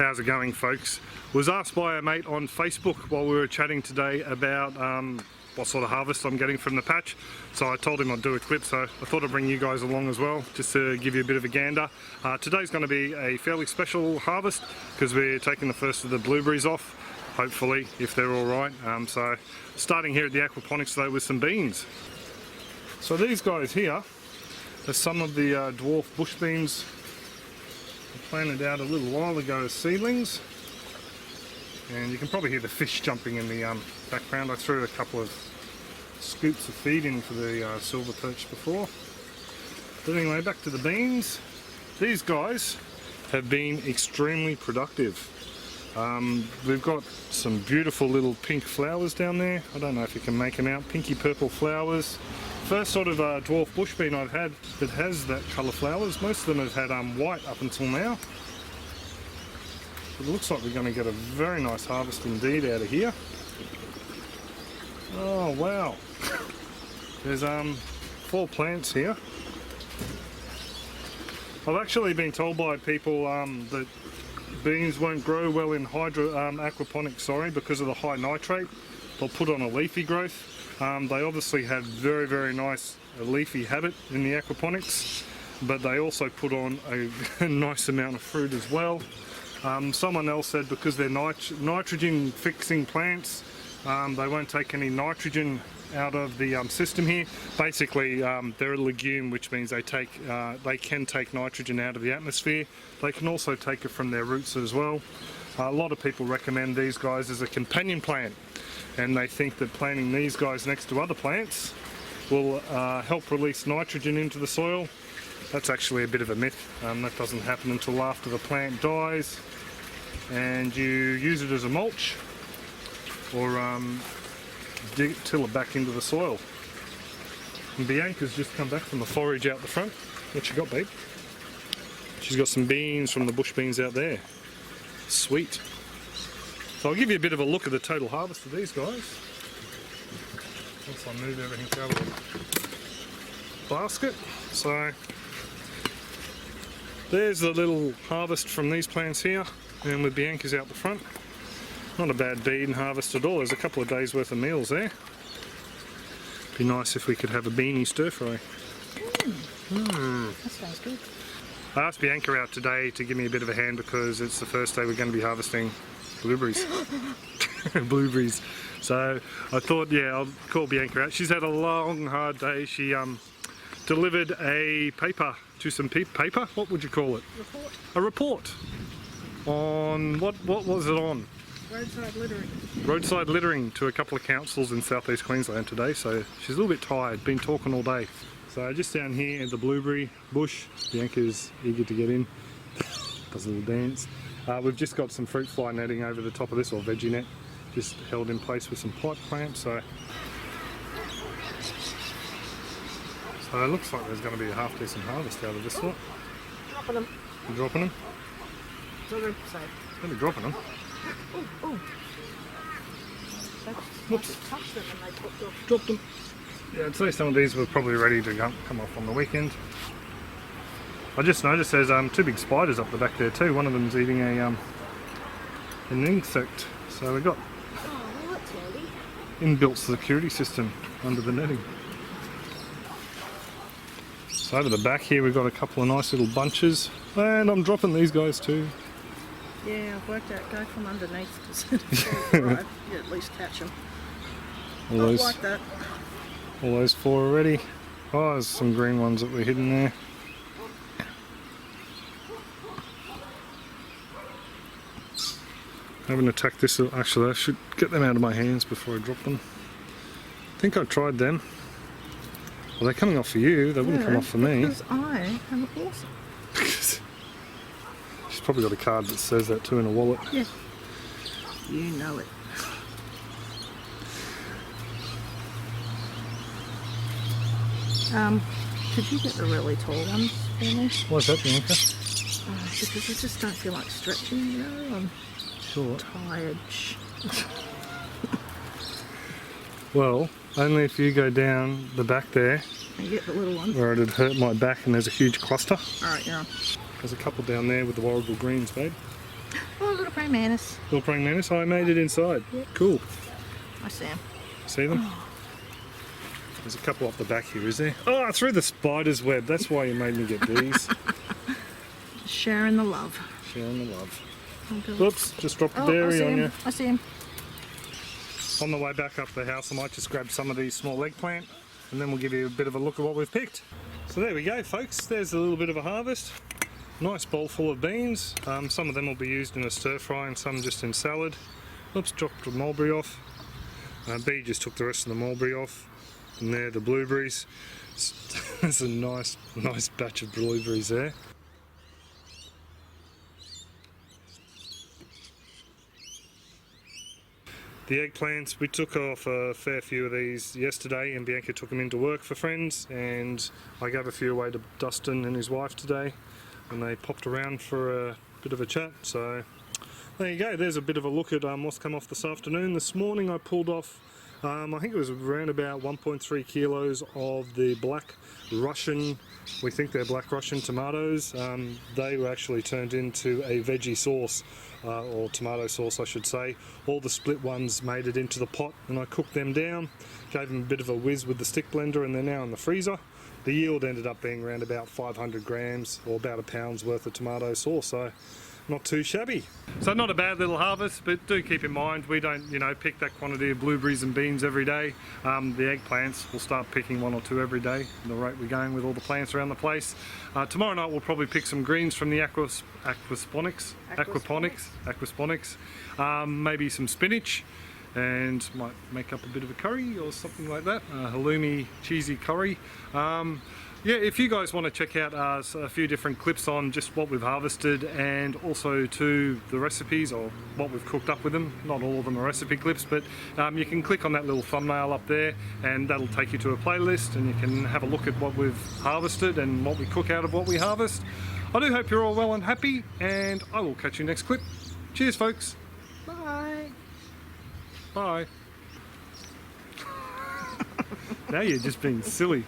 How's it going, folks? Was asked by a mate on Facebook while we were chatting today about what sort of harvest I'm getting from the patch. So I told him I'd do a clip, so I thought I'd bring you guys along as well, just to give you a bit of a gander. Today's going to be a fairly special harvest because we're taking the first of the blueberries off, hopefully, if they're all right. So starting here at the Aquaponics though with some beans. So these guys here are some of the dwarf bush beans I planted out a little while ago as seedlings. And you can probably hear the fish jumping in the background. I threw a couple of scoops of feed in for the silver perch before. But anyway, back to the beans. These guys have been extremely productive. We've got some beautiful little pink flowers down there. I don't know if you can make them out. Pinky purple flowers. First sort of dwarf bush bean I've had that has that colour flowers. Most of them have had white up until now. It looks like we're going to get a very nice harvest indeed out of here. Oh wow! There's 4 plants here. I've actually been told by people that beans won't grow well in aquaponics, because of the high nitrate. They'll put on a leafy growth. They obviously have very nice leafy habit in the aquaponics, but they also put on a nice amount of fruit as well. Someone else said because they're nitrogen fixing plants, they won't take any nitrogen out of the system here. Basically they're a legume, which means they can take nitrogen out of the atmosphere. They can also take it from their roots as well. A lot of people recommend these guys as a companion plant, and they think that planting these guys next to other plants will help release nitrogen into the soil. That's actually a bit of a myth. That doesn't happen until after the plant dies and you use it as a mulch or till it back into the soil. And Bianca's just come back from the forage out the front. What you got, babe? She's got some beans from the bush beans out there. Sweet. So I'll give you a bit of a look at the total harvest of these guys. Once I move everything out of the basket. So there's the little harvest from these plants here, and with Bianca's out the front. Not a bad bean harvest at all. There's a couple of days worth of meals there. Be nice if we could have a beanie stir fry. That sounds good. I asked Bianca out today to give me a bit of a hand because it's the first day we're going to be harvesting blueberries. Blueberries. So I thought, yeah, I'll call Bianca out. She's had a long, hard day. She delivered a paper to some paper. What would you call it? Report. A report on what was it on? Roadside littering. Roadside littering to a couple of councils in southeast Queensland today. So she's a little bit tired. Been talking all day. So just down here at the blueberry bush, Bianca's eager to get in. Does a little dance. We've just got some fruit fly netting over the top of this, or veggie net, just held in place with some pipe clamps. So it looks like there's going to be a half decent harvest out of this lot. Dropping them. You dropping them? So they're safe. Going to be dropping them. Oh. Whoops. Touched them and they popped off. Dropped them. Yeah, I'd say some of these were probably ready to come off on the weekend. I just noticed there's 2 big spiders up the back there too. One of them's eating an insect. So we've got well, that's handy. inbuilt security system under the netting. So over the back here we've got a couple of nice little bunches, and I'm dropping these guys too. Yeah, I've worked out go from underneath because you at least catch them. Like that. All those 4 already. Oh, there's some green ones that were hidden there. I haven't attacked this. Actually, I should get them out of my hands before I drop them. I think I tried them. Well, they're coming off for you. They wouldn't come off for me. Because I am awesome. She's probably got a card that says that too in a wallet. Yeah. You know it. Could you get the really tall ones for me? Why's that, Bianca? Because I just don't feel like stretching, you know. I'm Sure. tired. Well, only if you go down the back there And get the little one. where it'd hurt my back and there's a huge cluster. Alright, yeah. There's a couple down there with the warrigal greens, babe. Oh, little praying mantis. Little praying mantis. I made it inside. Yep. Cool. I see him. See them? There's a couple off the back here, is there? Oh, through the spider's web. That's why you made me get these. Sharing the love. Sharing the love. Okay. Oops, just dropped a I berry see on him. you. I see him. On the way back up the house, I might just grab some of these small eggplant and then we'll give you a bit of a look at what we've picked. So there we go, folks. There's a little bit of a harvest. Nice bowl full of beans. Some of them will be used in a stir fry and some just in salad. Oops, dropped the mulberry off. B just took the rest of the mulberry off. And there, the blueberries. There's a nice batch of blueberries there. The eggplants, we took off a fair few of these yesterday and Bianca took them into work for friends, and I gave a few away to Dustin and his wife today and they popped around for a bit of a chat. So there you go, there's a bit of a look at what's come off this afternoon. This morning I pulled off, I think it was around about 1.3 kilos of the black Russian, we think they're black Russian tomatoes. They were actually turned into a veggie sauce, or tomato sauce I should say. All the split ones made it into the pot and I cooked them down, gave them a bit of a whiz with the stick blender, and they're now in the freezer. The yield ended up being around about 500 grams or about a pound's worth of tomato sauce, so not too shabby. So not a bad little harvest, but do keep in mind we don't, pick that quantity of blueberries and beans every day. The eggplants, we'll start picking 1 or 2 every day, the rate we're going with all the plants around the place. Tomorrow night we'll probably pick some greens from the Aquaponics, maybe some spinach, and might make up a bit of a curry or something like that, halloumi cheesy curry. Yeah, if you guys want to check out a few different clips on just what we've harvested and also to the recipes or what we've cooked up with them, not all of them are recipe clips, but you can click on that little thumbnail up there and that'll take you to a playlist and you can have a look at what we've harvested and what we cook out of what we harvest. I do hope you're all well and happy, and I will catch you next clip. Cheers, folks. Bye. Bye. Now you're just being silly.